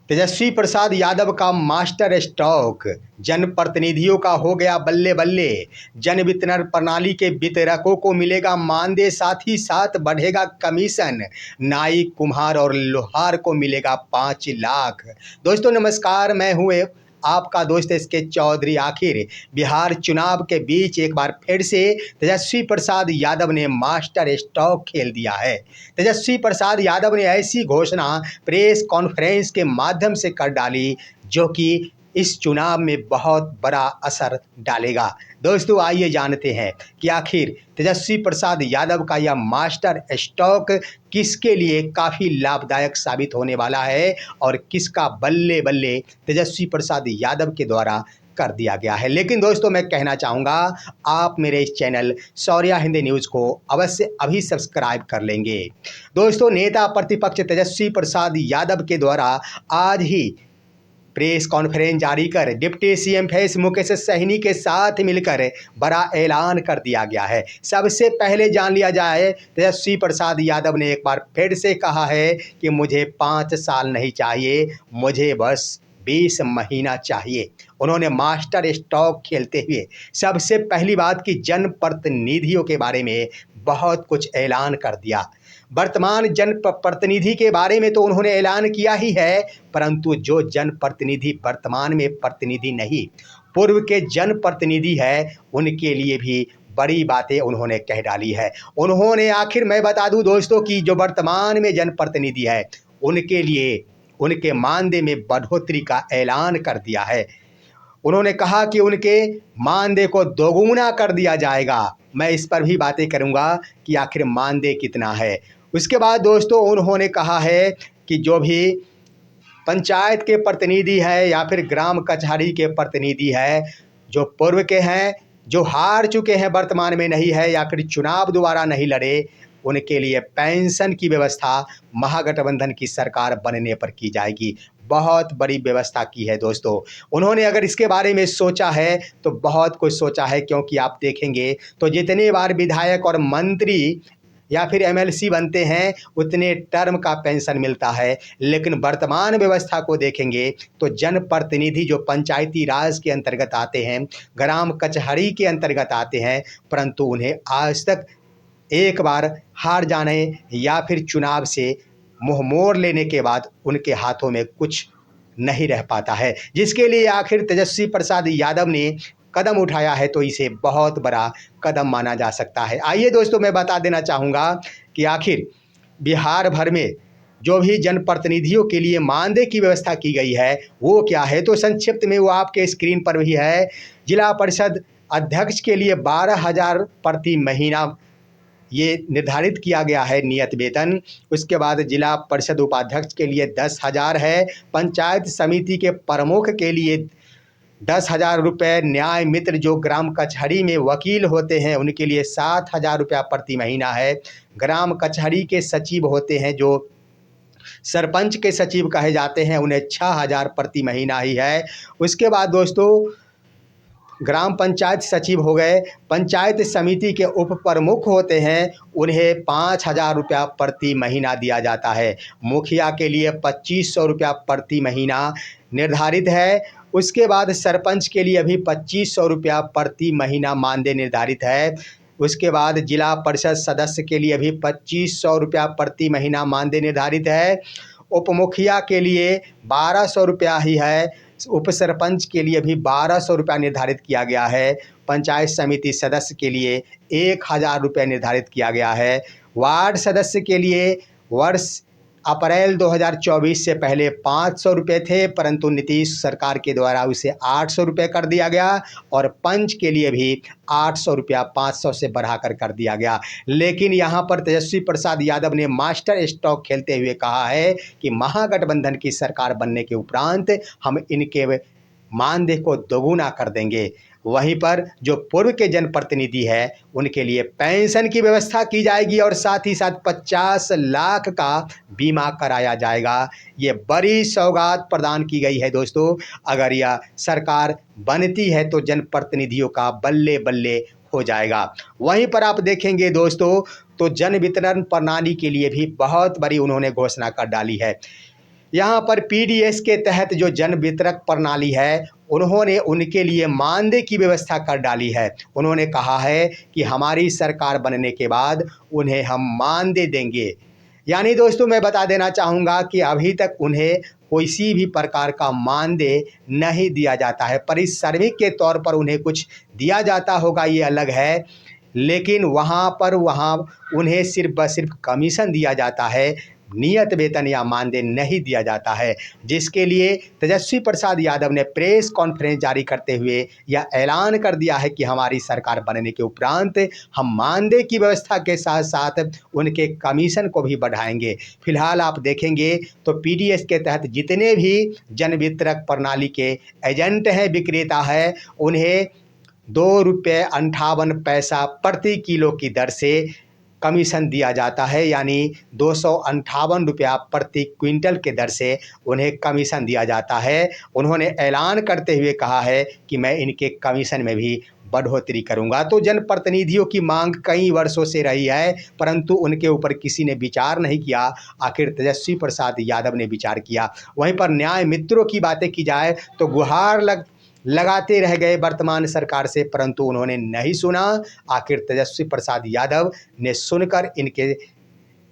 तेजस्वी प्रसाद यादव का master stroke, जनप्रतिनिधियों का हो गया बल्ले बल्ले। जन वितरण प्रणाली के वितरकों को मिलेगा मानदेय, साथ ही साथ बढ़ेगा कमीशन। नाई, कुम्हार और लोहार को मिलेगा 5 लाख। दोस्तों नमस्कार, मैं हूँ आपका दोस्त इसके चौधरी। आखिर बिहार चुनाव के बीच एक बार फिर से तेजस्वी प्रसाद यादव ने मास्टर स्ट्रोक खेल दिया है। तेजस्वी प्रसाद यादव ने ऐसी घोषणा प्रेस कॉन्फ्रेंस के माध्यम से कर डाली जो कि इस चुनाव में बहुत बड़ा असर डालेगा। दोस्तों आइए जानते हैं कि आखिर तेजस्वी प्रसाद यादव का यह मास्टर स्ट्रोक किसके लिए काफ़ी लाभदायक साबित होने वाला है और किसका बल्ले बल्ले तेजस्वी प्रसाद यादव के द्वारा कर दिया गया है। लेकिन दोस्तों मैं कहना चाहूँगा, आप मेरे इस चैनल शौर्या हिंदी न्यूज़ को अवश्य अभी सब्सक्राइब कर लेंगे। दोस्तों नेता प्रतिपक्ष तेजस्वी प्रसाद यादव के द्वारा आज ही प्रेस कॉन्फ्रेंस जारी कर deputy CM face Mukesh Sahni के साथ मिलकर बड़ा ऐलान कर दिया गया है। सबसे पहले जान लिया जाए, तेजस्वी प्रसाद यादव ने एक बार फिर से कहा है कि मुझे 5 साल नहीं चाहिए, मुझे बस 20 महीना चाहिए। उन्होंने मास्टर स्ट्रोक खेलते हुए सबसे पहली बात की जनप्रतिनिधियों के बारे में बहुत कुछ ऐलान कर दिया। वर्तमान जनप्रतिनिधि के बारे में तो उन्होंने ऐलान किया ही है, परंतु जो जनप्रतिनिधि वर्तमान में प्रतिनिधि नहीं, पूर्व के जनप्रतिनिधि है, उनके लिए भी बड़ी बातें उन्होंने कह डाली है। उन्होंने आखिर मैं बता दूं दोस्तों कि जो वर्तमान में जनप्रतिनिधि है उनके लिए उनके मानदेय में बढ़ोतरी का ऐलान कर दिया है। उन्होंने कहा कि उनके मानदेय को दोगुना कर दिया जाएगा। मैं इस पर भी बातें करूंगा कि आखिर मानदेय कितना है। उसके बाद दोस्तों उन्होंने कहा है कि जो भी पंचायत के प्रतिनिधि है या फिर ग्राम कचहरी के प्रतिनिधि है, जो पूर्व के हैं, जो हार चुके हैं, वर्तमान में नहीं है या फिर चुनाव दोबारा नहीं लड़े, उनके लिए पेंशन की व्यवस्था महागठबंधन की सरकार बनने पर की जाएगी। बहुत बड़ी व्यवस्था की है दोस्तों। उन्होंने अगर इसके बारे में सोचा है तो बहुत कुछ सोचा है, क्योंकि आप देखेंगे तो जितने बार विधायक और मंत्री या फिर एमएलसी बनते हैं उतने टर्म का पेंशन मिलता है। लेकिन वर्तमान व्यवस्था को देखेंगे तो जनप्रतिनिधि जो पंचायती राज के अंतर्गत आते हैं, ग्राम कचहरी के अंतर्गत आते हैं, परंतु उन्हें आज तक एक बार हार जाने या फिर चुनाव से मुंह मोड़ लेने के बाद उनके हाथों में कुछ नहीं रह पाता है, जिसके लिए आखिर तेजस्वी प्रसाद यादव ने कदम उठाया है, तो इसे बहुत बड़ा कदम माना जा सकता है। आइए दोस्तों मैं बता देना चाहूँगा कि आखिर बिहार भर में जो भी जनप्रतिनिधियों के लिए मानदेय की व्यवस्था की गई है वो क्या है, तो संक्षिप्त में वो आपके स्क्रीन पर भी है। जिला परिषद अध्यक्ष के लिए 12,000 प्रति महीना ये निर्धारित किया गया है नियत वेतन। उसके बाद जिला परिषद उपाध्यक्ष के लिए 10,000 है। पंचायत समिति के प्रमुख के लिए 10,000 रुपये। न्याय मित्र जो ग्राम कचहरी में वकील होते हैं उनके लिए 7,000 रुपया प्रति महीना है। ग्राम कचहरी के सचिव होते हैं, जो सरपंच के सचिव कहे जाते हैं, उन्हें 6,000 प्रति महीना ही है। उसके बाद दोस्तों ग्राम पंचायत सचिव हो गए, पंचायत समिति के उप प्रमुख होते हैं, उन्हें 5,000 रुपया प्रति महीना दिया जाता है। मुखिया के लिए 2,500 रुपया प्रति महीना निर्धारित है। उसके बाद सरपंच के लिए भी 2,500 रुपया प्रति महीना मानदेय निर्धारित है। उसके बाद जिला परिषद सदस्य के लिए भी 2,500 रुपया प्रति महीना मानदेय निर्धारित है। उप मुखिया के लिए 1,200 रुपया ही है। उप सरपंच के लिए भी 1,200 रुपया निर्धारित किया गया है। पंचायत समिति सदस्य के लिए 1,000 रुपये निर्धारित किया गया है। वार्ड सदस्य के लिए वर्ष अप्रैल 2024 से पहले 500 रुपये थे, परंतु नीतीश सरकार के द्वारा उसे 800 रुपये कर दिया गया और पंच के लिए भी 800 रुपया 500 से बढ़ाकर कर दिया गया। लेकिन यहाँ पर तेजस्वी प्रसाद यादव ने मास्टर स्ट्रोक खेलते हुए कहा है कि महागठबंधन की सरकार बनने के उपरांत हम इनके मानदेय को दोगुना कर देंगे। वहीं पर जो पूर्व के जनप्रतिनिधि है उनके लिए पेंशन की व्यवस्था की जाएगी और साथ ही साथ 50 लाख का बीमा कराया जाएगा। ये बड़ी सौगात प्रदान की गई है दोस्तों। अगर यह सरकार बनती है तो जनप्रतिनिधियों का बल्ले बल्ले हो जाएगा। वहीं पर आप देखेंगे दोस्तों तो जन वितरण प्रणाली के लिए भी बहुत बड़ी उन्होंने घोषणा कर डाली है। यहाँ पर पीडीएस के तहत जो जन वितरक प्रणाली है, उन्होंने उनके लिए मानदेय की व्यवस्था कर डाली है। उन्होंने कहा है कि हमारी सरकार बनने के बाद उन्हें हम मानदेय देंगे। यानी दोस्तों, मैं बता देना चाहूँगा कि अभी तक उन्हें किसी भी प्रकार का मानदेय नहीं दिया जाता है। पारिश्रमिक के तौर पर उन्हें कुछ दिया जाता होगा, ये अलग है, लेकिन वहाँ उन्हें सिर्फ व सिर्फ कमीशन दिया जाता है, नियत वेतन या मानदेय नहीं दिया जाता है। जिसके लिए तेजस्वी प्रसाद यादव ने प्रेस कॉन्फ्रेंस जारी करते हुए यह ऐलान कर दिया है कि हमारी सरकार बनने के उपरांत हम मानदेय की व्यवस्था के साथ साथ उनके कमीशन को भी बढ़ाएंगे। फिलहाल आप देखेंगे तो पीडीएस के तहत जितने भी जन वितरक प्रणाली के एजेंट हैं, विक्रेता हैं, उन्हें ₹2.58 प्रति किलो की दर से कमीशन दिया जाता है। यानी ₹258 प्रति क्विंटल के दर से उन्हें कमीशन दिया जाता है। उन्होंने ऐलान करते हुए कहा है कि मैं इनके कमीशन में भी बढ़ोतरी करूंगा। तो जनप्रतिनिधियों की मांग कई वर्षों से रही है, परंतु उनके ऊपर किसी ने विचार नहीं किया। आखिर तेजस्वी प्रसाद यादव ने विचार किया। वहीं पर न्याय मित्रों की बातें की जाए तो गुहार लगाते रह गए वर्तमान सरकार से, परंतु उन्होंने नहीं सुना। आखिर तेजस्वी प्रसाद यादव ने सुनकर इनके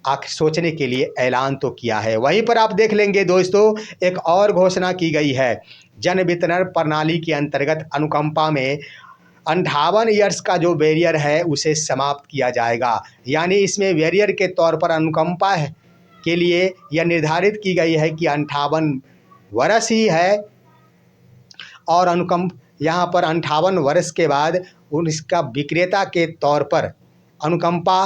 आखिर सोचने के लिए ऐलान तो किया है। वहीं पर आप देख लेंगे दोस्तों, एक और घोषणा की गई है। जन वितरण प्रणाली के अंतर्गत अनुकंपा में 58 ईयर्स का जो बैरियर है उसे समाप्त किया जाएगा। यानी इसमें बैरियर के तौर पर अनुकंपा के लिए यह निर्धारित की गई है कि 58 वर्ष ही है, और यहाँ पर 58 वर्ष के बाद इसका विक्रेता के तौर पर अनुकंपा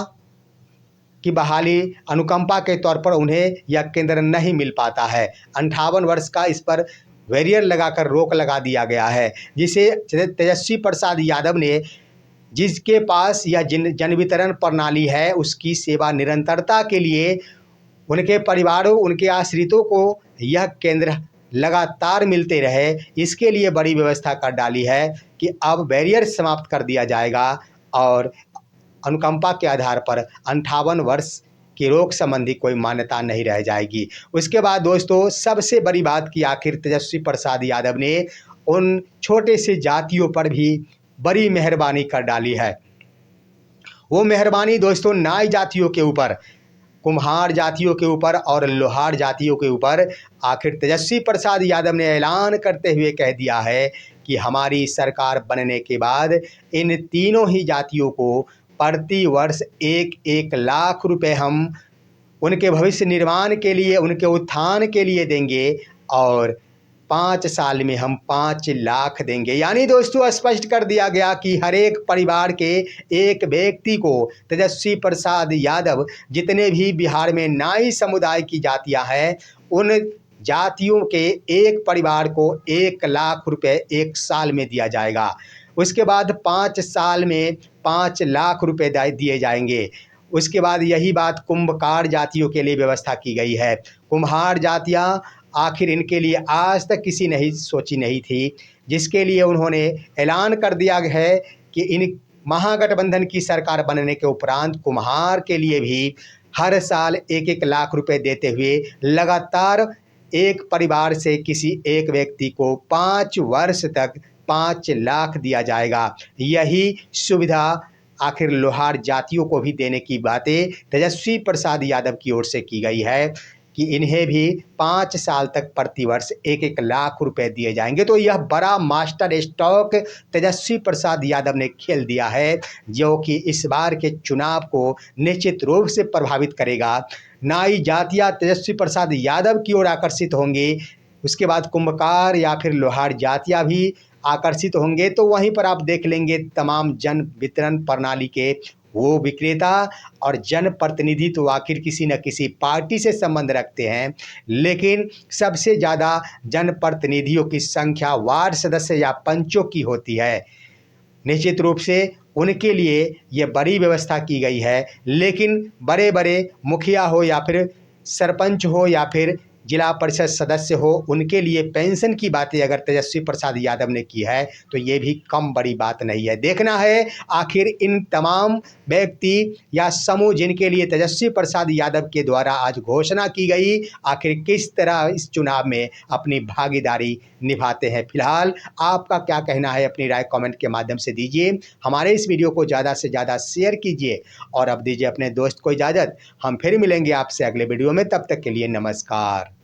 की बहाली, अनुकंपा के तौर पर उन्हें यह केंद्र नहीं मिल पाता है। 58 वर्ष का इस पर बैरियर लगाकर रोक लगा दिया गया है, जिसे तेजस्वी प्रसाद यादव ने, जिसके पास यह जन वितरण प्रणाली है, उसकी सेवा निरंतरता के लिए उनके परिवारों, उनके आश्रितों को यह केंद्र लगातार मिलते रहे, इसके लिए बड़ी व्यवस्था कर डाली है कि अब बैरियर समाप्त कर दिया जाएगा और अनुकंपा के आधार पर 58 वर्ष की रोक संबंधी कोई मान्यता नहीं रह जाएगी। उसके बाद दोस्तों, सबसे बड़ी बात कि आखिर तेजस्वी प्रसाद यादव ने उन छोटे से जातियों पर भी बड़ी मेहरबानी कर डाली है। वो मेहरबानी दोस्तों नाई जातियों के ऊपर, कुम्हार जातियों के ऊपर और लोहार जातियों के ऊपर। आखिर तेजस्वी प्रसाद यादव ने ऐलान करते हुए कह दिया है कि हमारी सरकार बनने के बाद इन तीनों ही जातियों को प्रति वर्ष 1-1 लाख रुपए हम उनके भविष्य निर्माण के लिए, उनके उत्थान के लिए देंगे, और 5 साल में हम 5 लाख देंगे। यानी दोस्तों स्पष्ट कर दिया गया कि हर एक परिवार के एक व्यक्ति को तेजस्वी प्रसाद यादव, जितने भी बिहार में नाई समुदाय की जातियां हैं, उन जातियों के एक परिवार को 1 लाख रुपए 1 साल में दिया जाएगा। उसके बाद 5 साल में 5 लाख रुपए दिए जाएंगे। उसके बाद यही बात कुंभकार जातियों के लिए व्यवस्था की गई है। कुम्हार जातियाँ, आखिर इनके लिए आज तक किसी ने सोची नहीं थी, जिसके लिए उन्होंने ऐलान कर दिया है कि इन महागठबंधन की सरकार बनने के उपरांत कुम्हार के लिए भी हर साल 1-1 लाख रुपए देते हुए लगातार एक परिवार से किसी एक व्यक्ति को 5 वर्ष तक 5 लाख दिया जाएगा। यही सुविधा आखिर लोहार जातियों को भी देने की बातें तेजस्वी प्रसाद यादव की ओर से की गई है कि इन्हें भी 5 साल तक प्रति वर्ष 1-1 लाख रुपए दिए जाएंगे। तो यह बड़ा मास्टर स्ट्रोक तेजस्वी प्रसाद यादव ने खेल दिया है, जो कि इस बार के चुनाव को निश्चित रूप से प्रभावित करेगा। नाई जातियाँ तेजस्वी प्रसाद यादव की ओर आकर्षित होंगी, उसके बाद कुंभकार या फिर लोहार जातियाँ भी आकर्षित होंगे। तो वहीं पर आप देख लेंगे तमाम जन वितरण प्रणाली के वो विक्रेता और जनप्रतिनिधि तो आखिर किसी न किसी पार्टी से संबंध रखते हैं, लेकिन सबसे ज़्यादा जनप्रतिनिधियों की संख्या वार्ड सदस्य या पंचों की होती है। निश्चित रूप से उनके लिए ये बड़ी व्यवस्था की गई है, लेकिन बड़े बड़े मुखिया हो या फिर सरपंच हो या फिर जिला परिषद सदस्य हो उनके लिए पेंशन की बातें अगर तेजस्वी प्रसाद यादव ने की है तो ये भी कम बड़ी बात नहीं है। देखना है आखिर इन तमाम व्यक्ति या समूह जिनके लिए तेजस्वी प्रसाद यादव के द्वारा आज घोषणा की गई, आखिर किस तरह इस चुनाव में अपनी भागीदारी निभाते हैं। फिलहाल आपका क्या कहना है, अपनी राय कमेंट के माध्यम से दीजिए। हमारे इस वीडियो को ज़्यादा से ज़्यादा शेयर कीजिए और अब दीजिए अपने दोस्त को इजाज़त। हम फिर मिलेंगे आपसे अगले वीडियो में, तब तक के लिए नमस्कार।